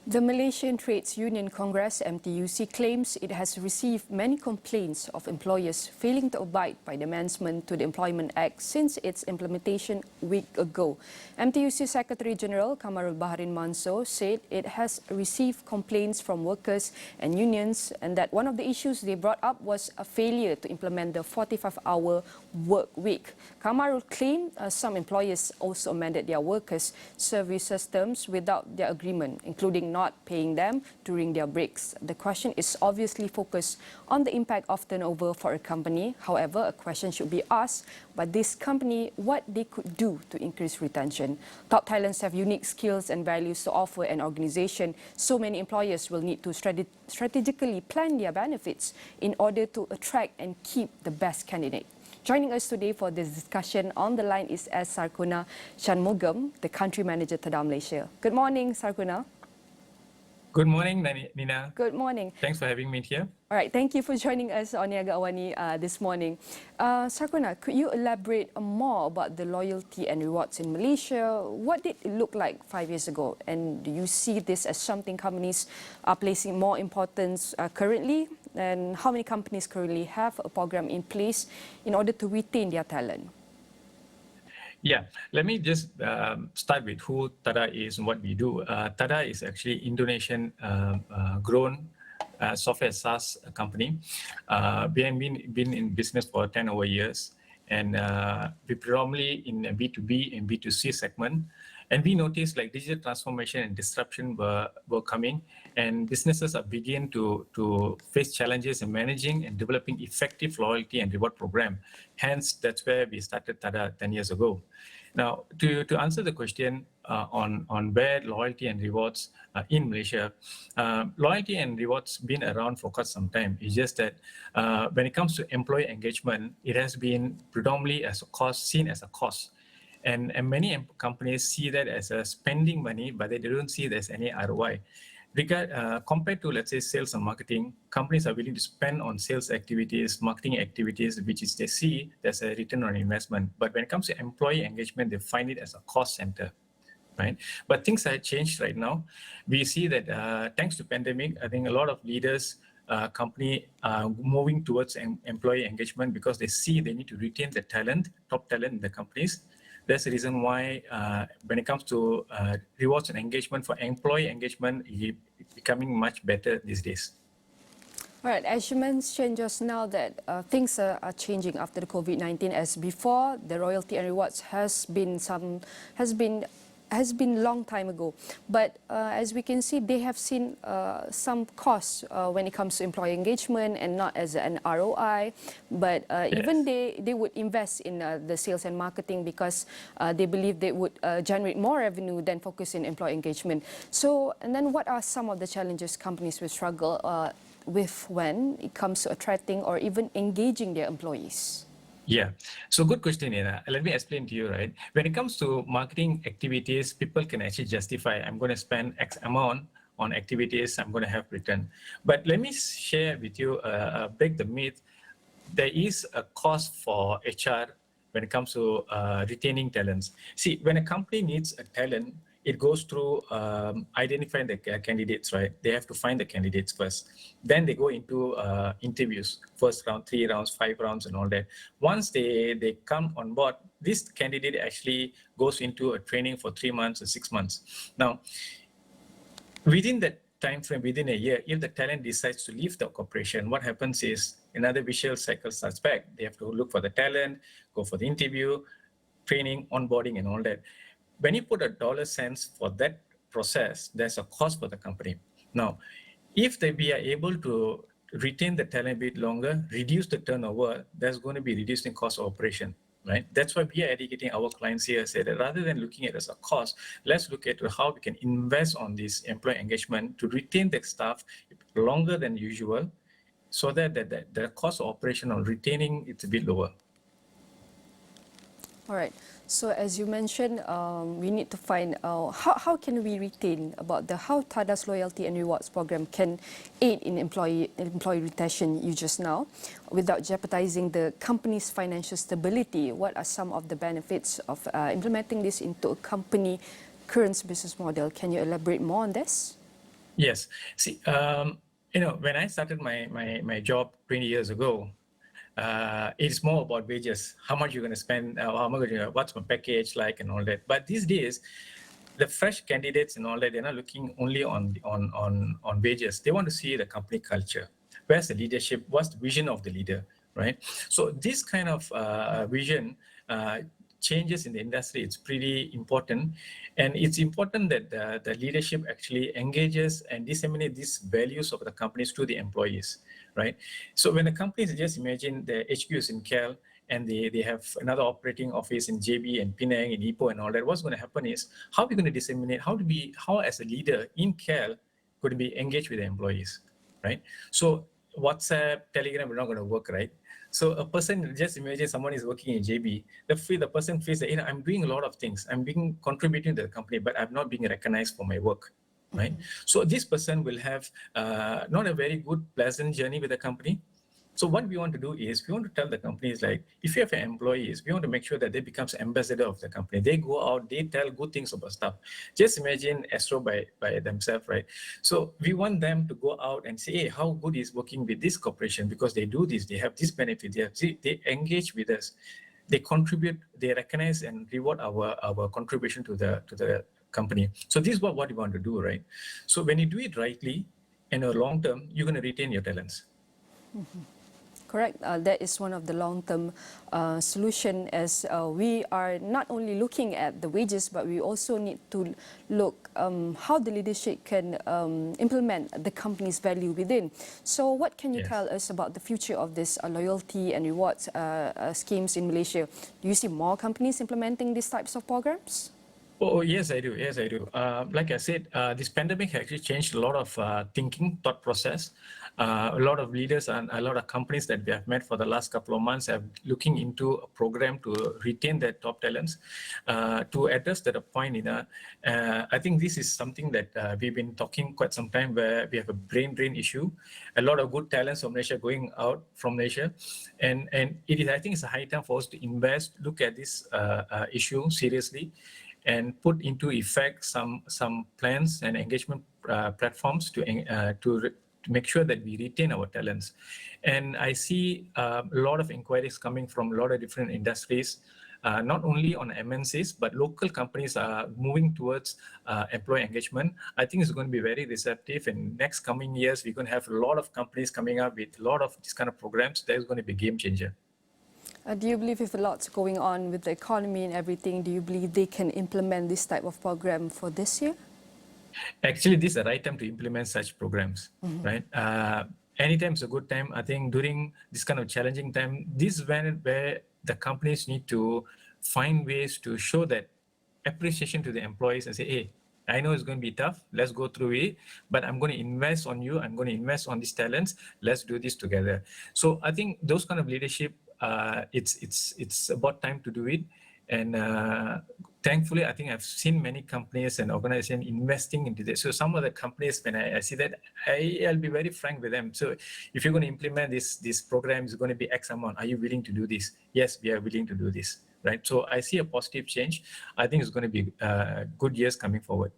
The Malaysian Trades Union Congress (MTUC) claims it has received many complaints of employers failing to abide by the amendment to the Employment Act since its implementation a week ago. MTUC Secretary General Kamarul Baharin Manso said it has received complaints from workers and unions and that one of the issues they brought up was a failure to implement the 45-hour work week. Kamarul claimed some employers also amended their workers' service systems without their agreement, including not paying them during their breaks. The question is obviously focused on the impact of turnover for a company. However, a question should be asked by this company what they could do to increase retention. Top talents have unique skills and values to offer an organization, so many employers will need to strategically plan their benefits in order to attract and keep the best candidate. Joining us today for this discussion on the line is S Sarkuna Shanmugam, the Country Manager TADA Malaysia. Good morning, Sarkuna. Good morning, Nina. Good morning. Thanks for having me here. All right, thank you for joining us on Niaga AWANI this morning. Sarkuna, could you elaborate more about the loyalty and rewards in Malaysia? What did it look like 5 years ago? And do you see this as something companies are placing more importance currently? And how many companies currently have a program in place in order to retain their talent? Yeah, let me just start with who TADA is and what we do. TADA is actually Indonesian grown software SaaS company. We have been in business for 10 over years, and we predominantly in a B2B and B2C segment. And we noticed like digital transformation and disruption were coming, and businesses are beginning to face challenges in managing and developing effective loyalty and reward program. Hence, that's where we started TADA 10 years ago. Now, to answer the question on where loyalty and rewards in Malaysia, loyalty and rewards been around for quite some time. It's just that when it comes to employee engagement, it has been predominantly as a cost, seen as a cost. And many companies see that as a spending money, but they don't see it as any ROI. Compared to, let's say, sales and marketing, companies are willing to spend on sales activities, marketing activities, which is they see there's a return on investment. But when it comes to employee engagement, they find it as a cost center, right? But things have changed right now. We see that thanks to pandemic, I think a lot of leaders, company are moving towards employee engagement because they see they need to retain the talent, top talent in the companies. That's the reason why when it comes to rewards and engagement for employee engagement, it's becoming much better these days. All right, as you mentioned just now that things are changing after the COVID-19. As before, the royalty and rewards has been long time ago, but as we can see, they have seen some costs when it comes to employee engagement and not as an ROI, but yes. Even they would invest in the sales and marketing because they believe they would generate more revenue than focus in employee engagement. So, and then what are some of the challenges companies will struggle with when it comes to attracting or even engaging their employees? Yeah, so good question, Nina. Let me explain to you, right? When it comes to marketing activities, people can actually justify, I'm going to spend X amount on activities, I'm going to have return. But let me share with you, break the myth. There is a cost for HR when it comes to retaining talents. See, when a company needs a talent, it goes through identifying the candidates, right? They have to find the candidates first. Then they go into interviews, first round, 3 rounds, 5 rounds and all that. Once they come on board, this candidate actually goes into a training for 3 months or 6 months. Now, within that time frame, within a year, if the talent decides to leave the corporation, what happens is another vicious cycle starts back. They have to look for the talent, go for the interview, training, onboarding and all that. When you put $1 for that process, there's a cost for the company. Now, if we are able to retain the talent a bit longer, reduce the turnover, there's going to be reducing cost of operation, right? That's why we are educating our clients here, say that rather than looking at it as a cost, let's look at how we can invest on this employee engagement to retain the staff longer than usual, so that the cost of operation on retaining is a bit lower. All right. So as you mentioned, we need to find how can we retain about how TADA's loyalty and rewards program can aid in employee retention you just now without jeopardizing the company's financial stability. What are some of the benefits of implementing this into a company current business model? Can you elaborate more on this? Yes. See, when I started my job 20 years ago, it's more about wages, how much you're going to spend, how much, what's my package like, and all that. But these days, the fresh candidates and all that, they're not looking only on wages. They want to see the company culture. Where's the leadership? What's the vision of the leader, right? So this kind of vision changes in the industry. It's pretty important, and it's important that the leadership actually engages and disseminate these values of the companies to the employees, right? So when the companies, just imagine the HQ is in KL, and they have another operating office in JB and Penang and Ipoh and all that. What's going to happen is, how are we going to disseminate, how as a leader in KL could be engaged with the employees, right? So WhatsApp, Telegram are not going to work, right? So a person, just imagine someone is working in JB, the person feels that, I'm doing a lot of things, I'm being contributing to the company, but I'm not being recognized for my work, right? So this person will have not a very good, pleasant journey with the company. So what we want to do is, we want to tell the companies, like, if you have employees, we want to make sure that they become ambassador of the company. They go out, they tell good things about stuff. Just imagine Astro by themselves, right? So we want them to go out and say, hey, how good is working with this corporation, because they do this, they have this benefit, they engage with us, they contribute, they recognize and reward our contribution to the company. So this is what we want to do, right? So when you do it rightly, in a long term, you're going to retain your talents. Correct. That is one of the long-term solution, as we are not only looking at the wages, but we also need to look how the leadership can implement the company's value within. So what can you tell us about the future of this loyalty and rewards schemes in Malaysia? Do you see more companies implementing these types of programs? Oh, yes, I do. Yes, I do. Like I said, this pandemic actually changed a lot of thought process. A lot of leaders and a lot of companies that we have met for the last couple of months have looking into a program to retain their top talents. To address that point, I think this is something that we've been talking quite some time, where we have a brain drain issue. A lot of good talents from Malaysia going out from Malaysia, and it is, I think it's a high time for us to invest, look at this issue seriously, and put into effect some plans and engagement platforms to make sure that we retain our talents. And I see a lot of inquiries coming from a lot of different industries, not only on MNCs, but local companies are moving towards employee engagement. I think it's going to be very receptive. In next coming years, we're going to have a lot of companies coming up with a lot of these kind of programs. That is going to be a game changer. Do you believe, with a lot going on with the economy and everything, do you believe they can implement this type of program for this year? Actually, this is the right time to implement such programs, right? Anytime is a good time. I think during this kind of challenging time, this is where the companies need to find ways to show that appreciation to the employees and say, hey, I know it's going to be tough, let's go through it, but I'm going to invest on you, I'm going to invest on these talents, let's do this together. So I think those kind of leadership, it's about time to do it. And thankfully, I think I've seen many companies and organizations investing into this. So some of the companies, when I see that, I'll be very frank with them. So if you're going to implement this program, it's going to be X amount. Are you willing to do this? Yes, we are willing to do this, right? So I see a positive change. I think it's going to be good years coming forward.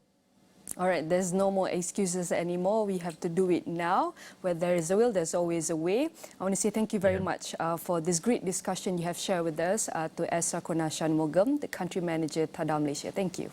All right, there's no more excuses anymore. We have to do it now. Where there is a will, there's always a way. I want to say thank you very much for this great discussion you have shared with us, to S Sarkuna Shanmugam, the Country Manager, TADA Malaysia. Thank you.